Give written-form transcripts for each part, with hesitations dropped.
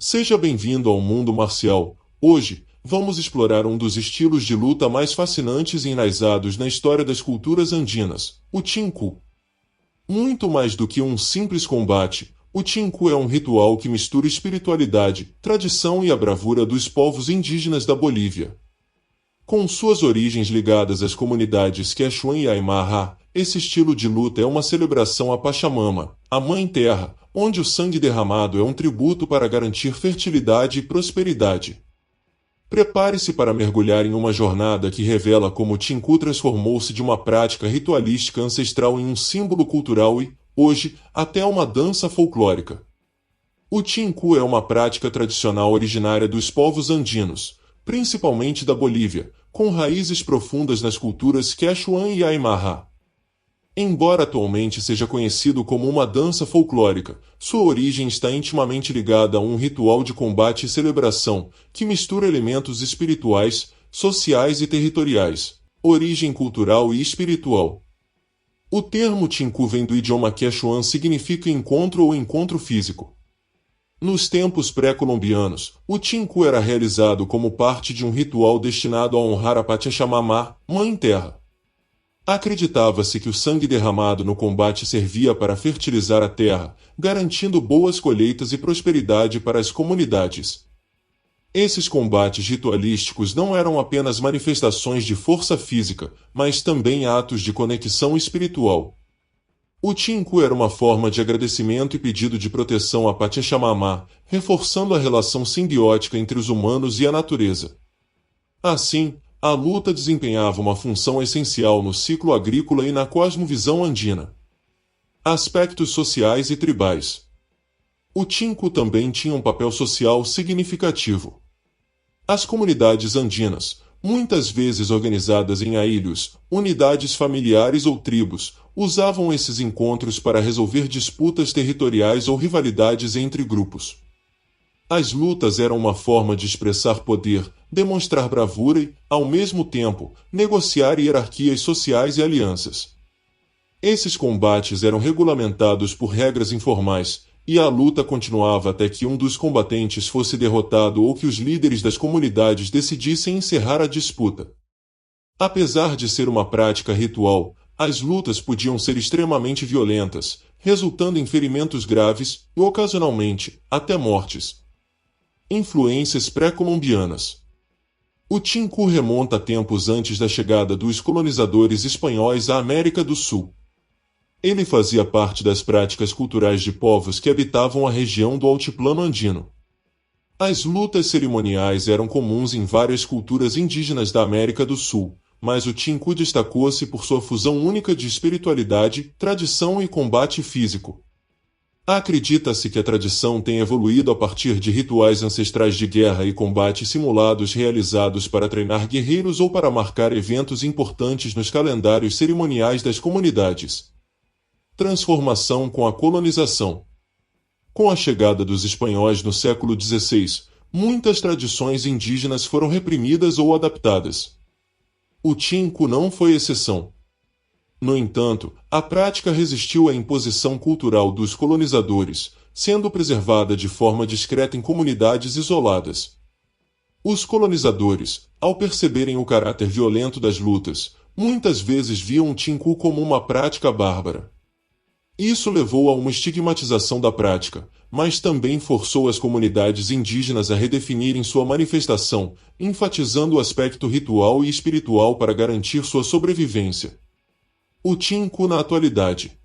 Seja bem-vindo ao mundo marcial. Hoje, vamos explorar um dos estilos de luta mais fascinantes e enraizados na história das culturas andinas, o Tinku. Muito mais do que um simples combate, o Tinku é um ritual que mistura espiritualidade, tradição e a bravura dos povos indígenas da Bolívia. Com suas origens ligadas às comunidades Quechua e Aymara, esse estilo de luta é uma celebração à Pachamama, a Mãe Terra, onde o sangue derramado é um tributo para garantir fertilidade e prosperidade. Prepare-se para mergulhar em uma jornada que revela como o Tinku transformou-se de uma prática ritualística ancestral em um símbolo cultural e, hoje, até uma dança folclórica. O Tinku é uma prática tradicional originária dos povos andinos, principalmente da Bolívia, com raízes profundas nas culturas Quechua e Aymara. Embora atualmente seja conhecido como uma dança folclórica, sua origem está intimamente ligada a um ritual de combate e celebração, que mistura elementos espirituais, sociais e territoriais, origem cultural e espiritual. O termo Tinku vem do idioma quechuan, significa encontro ou encontro físico. Nos tempos pré-colombianos, o Tinku era realizado como parte de um ritual destinado a honrar a Pachamama, Mãe Terra. Acreditava-se que o sangue derramado no combate servia para fertilizar a terra, garantindo boas colheitas e prosperidade para as comunidades. Esses combates ritualísticos não eram apenas manifestações de força física, mas também atos de conexão espiritual. O Tinku era uma forma de agradecimento e pedido de proteção a Pachamama, reforçando a relação simbiótica entre os humanos e a natureza. Assim, a luta desempenhava uma função essencial no ciclo agrícola e na cosmovisão andina. Aspectos sociais e tribais. O Tinku também tinha um papel social significativo. As comunidades andinas, muitas vezes organizadas em aílios, unidades familiares ou tribos, usavam esses encontros para resolver disputas territoriais ou rivalidades entre grupos. As lutas eram uma forma de expressar poder, demonstrar bravura e, ao mesmo tempo, negociar hierarquias sociais e alianças. Esses combates eram regulamentados por regras informais, e a luta continuava até que um dos combatentes fosse derrotado ou que os líderes das comunidades decidissem encerrar a disputa. Apesar de ser uma prática ritual, as lutas podiam ser extremamente violentas, resultando em ferimentos graves e, ocasionalmente, até mortes. Influências pré-colombianas. O Tinku remonta a tempos antes da chegada dos colonizadores espanhóis à América do Sul. Ele fazia parte das práticas culturais de povos que habitavam a região do altiplano andino. As lutas cerimoniais eram comuns em várias culturas indígenas da América do Sul, mas o Tinku destacou-se por sua fusão única de espiritualidade, tradição e combate físico. Acredita-se que a tradição tem evoluído a partir de rituais ancestrais de guerra e combate simulados realizados para treinar guerreiros ou para marcar eventos importantes nos calendários cerimoniais das comunidades. Transformação com a colonização. Com a chegada dos espanhóis no século XVI, muitas tradições indígenas foram reprimidas ou adaptadas. O Tinku não foi exceção. No entanto, a prática resistiu à imposição cultural dos colonizadores, sendo preservada de forma discreta em comunidades isoladas. Os colonizadores, ao perceberem o caráter violento das lutas, muitas vezes viam o Tinku como uma prática bárbara. Isso levou a uma estigmatização da prática, mas também forçou as comunidades indígenas a redefinirem sua manifestação, enfatizando o aspecto ritual e espiritual para garantir sua sobrevivência. O Tinku na atualidade.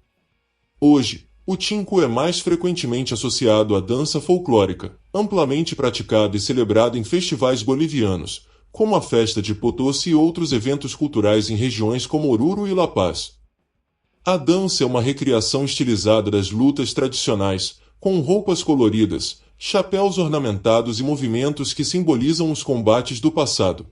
Hoje, o Tinku é mais frequentemente associado à dança folclórica, amplamente praticado e celebrado em festivais bolivianos, como a Festa de Potosí e outros eventos culturais em regiões como Oruro e La Paz. A dança é uma recriação estilizada das lutas tradicionais, com roupas coloridas, chapéus ornamentados e movimentos que simbolizam os combates do passado.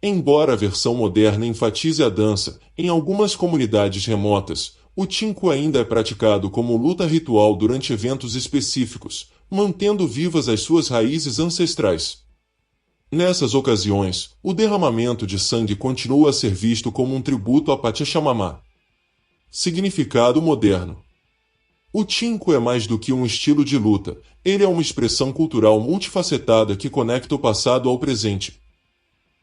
Embora a versão moderna enfatize a dança, em algumas comunidades remotas, o Tinku ainda é praticado como luta ritual durante eventos específicos, mantendo vivas as suas raízes ancestrais. Nessas ocasiões, o derramamento de sangue continua a ser visto como um tributo a Pachamama. Significado moderno. O Tinku é mais do que um estilo de luta, ele é uma expressão cultural multifacetada que conecta o passado ao presente.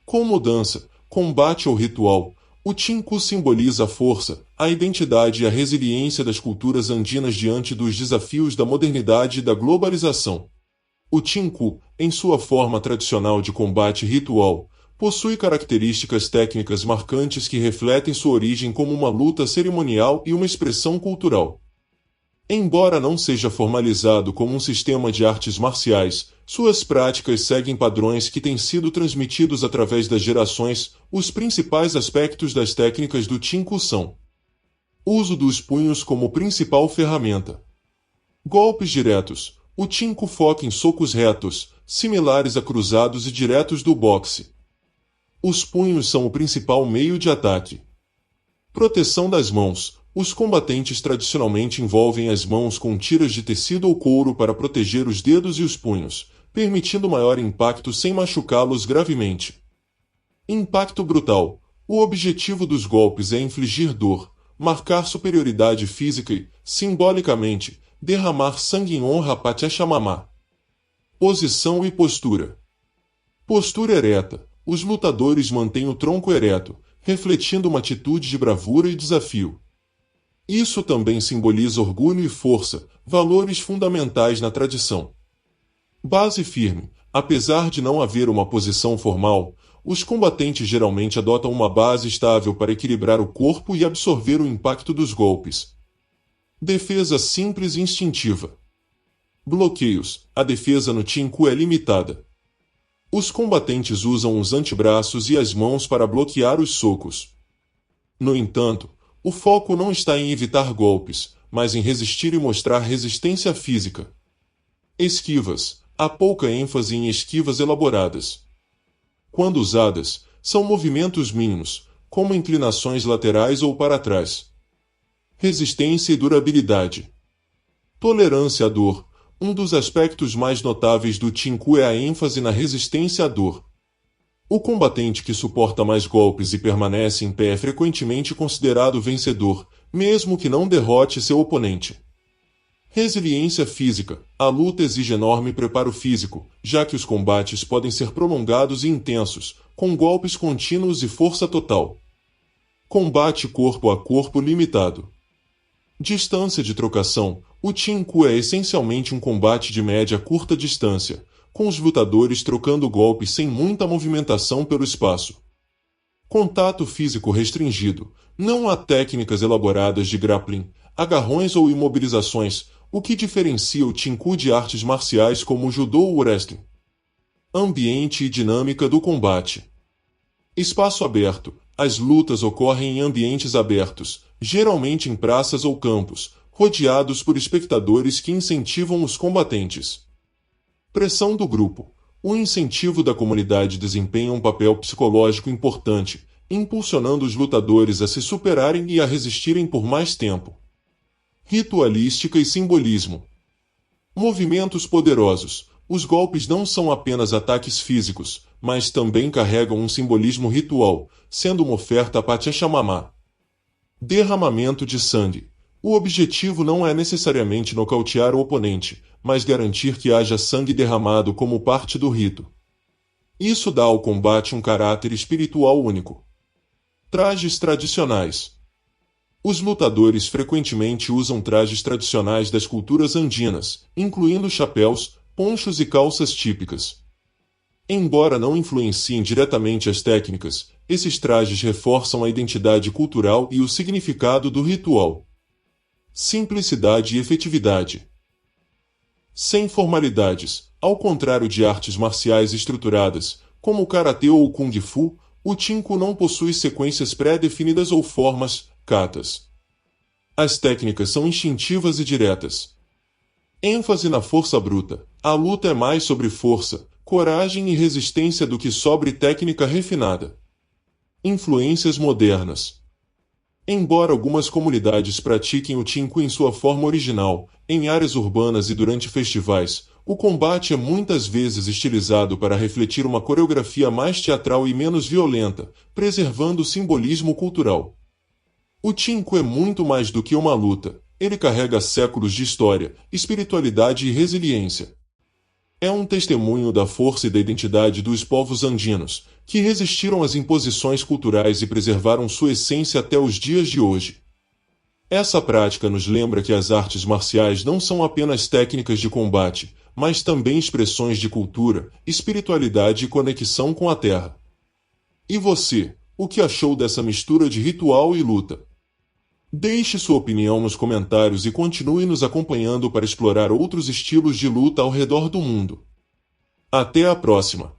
Como dança, combate ou ritual, o Tinku simboliza a força, a identidade e a resiliência das culturas andinas diante dos desafios da modernidade e da globalização. O Tinku, em sua forma tradicional de combate ritual, possui características técnicas marcantes que refletem sua origem como uma luta cerimonial e uma expressão cultural. Embora não seja formalizado como um sistema de artes marciais, suas práticas seguem padrões que têm sido transmitidos através das gerações. Os principais aspectos das técnicas do Tinku são: uso dos punhos como principal ferramenta. Golpes diretos. O Tinku foca em socos retos, similares a cruzados e diretos do boxe. Os punhos são o principal meio de ataque. Proteção das mãos. Os combatentes tradicionalmente envolvem as mãos com tiras de tecido ou couro para proteger os dedos e os punhos, permitindo maior impacto sem machucá-los gravemente. Impacto brutal. O objetivo dos golpes é infligir dor, marcar superioridade física e, simbolicamente, derramar sangue em honra a Pachamama. Posição e postura. Postura ereta. Os lutadores mantêm o tronco ereto, refletindo uma atitude de bravura e desafio. Isso também simboliza orgulho e força, valores fundamentais na tradição. Base firme. Apesar de não haver uma posição formal, os combatentes geralmente adotam uma base estável para equilibrar o corpo e absorver o impacto dos golpes. Defesa simples e instintiva. Bloqueios. A defesa no Tinku é limitada. Os combatentes usam os antebraços e as mãos para bloquear os socos. No entanto, o foco não está em evitar golpes, mas em resistir e mostrar resistência física. Esquivas. Há pouca ênfase em esquivas elaboradas. Quando usadas, são movimentos mínimos, como inclinações laterais ou para trás. Resistência e durabilidade. Tolerância à dor. Um dos aspectos mais notáveis do Tinku é a ênfase na resistência à dor. O combatente que suporta mais golpes e permanece em pé é frequentemente considerado vencedor, mesmo que não derrote seu oponente. Resiliência física. A luta exige enorme preparo físico, já que os combates podem ser prolongados e intensos, com golpes contínuos e força total. Combate corpo a corpo limitado. Distância de trocação. O Tinku é essencialmente um combate de média a curta distância, com os lutadores trocando golpes sem muita movimentação pelo espaço. Contato físico restringido. Não há técnicas elaboradas de grappling, agarrões ou imobilizações, o que diferencia o Tinku de artes marciais como o judô ou o wrestling. Ambiente e dinâmica do combate. Espaço aberto. As lutas ocorrem em ambientes abertos, geralmente em praças ou campos, rodeados por espectadores que incentivam os combatentes. Pressão do grupo. O incentivo da comunidade desempenha um papel psicológico importante, impulsionando os lutadores a se superarem e a resistirem por mais tempo. Ritualística e simbolismo. Movimentos poderosos. Os golpes não são apenas ataques físicos, mas também carregam um simbolismo ritual, sendo uma oferta a Pachamama. Derramamento de sangue. O objetivo não é necessariamente nocautear o oponente, mas garantir que haja sangue derramado como parte do rito. Isso dá ao combate um caráter espiritual único. Trajes tradicionais. Os lutadores frequentemente usam trajes tradicionais das culturas andinas, incluindo chapéus, ponchos e calças típicas. Embora não influenciem diretamente as técnicas, esses trajes reforçam a identidade cultural e o significado do ritual. Simplicidade e efetividade. Sem formalidades. Ao contrário de artes marciais estruturadas, como o karatê ou o kung fu, o Tinku não possui sequências pré-definidas ou formas, katas. As técnicas são instintivas e diretas. ênfase na força bruta. A luta é mais sobre força, coragem e resistência do que sobre técnica refinada. Influências modernas. Embora algumas comunidades pratiquem o Tinku em sua forma original, em áreas urbanas e durante festivais, o combate é muitas vezes estilizado para refletir uma coreografia mais teatral e menos violenta, preservando o simbolismo cultural. O Tinku é muito mais do que uma luta, Ele carrega séculos de história, espiritualidade e resiliência. É um testemunho da força e da identidade dos povos andinos, que resistiram às imposições culturais e preservaram sua essência até os dias de hoje. Essa prática nos lembra que as artes marciais não são apenas técnicas de combate, mas também expressões de cultura, espiritualidade e conexão com a terra. E você, o que achou dessa mistura de ritual e luta? Deixe sua opinião nos comentários e continue nos acompanhando para explorar outros estilos de luta ao redor do mundo. Até a próxima!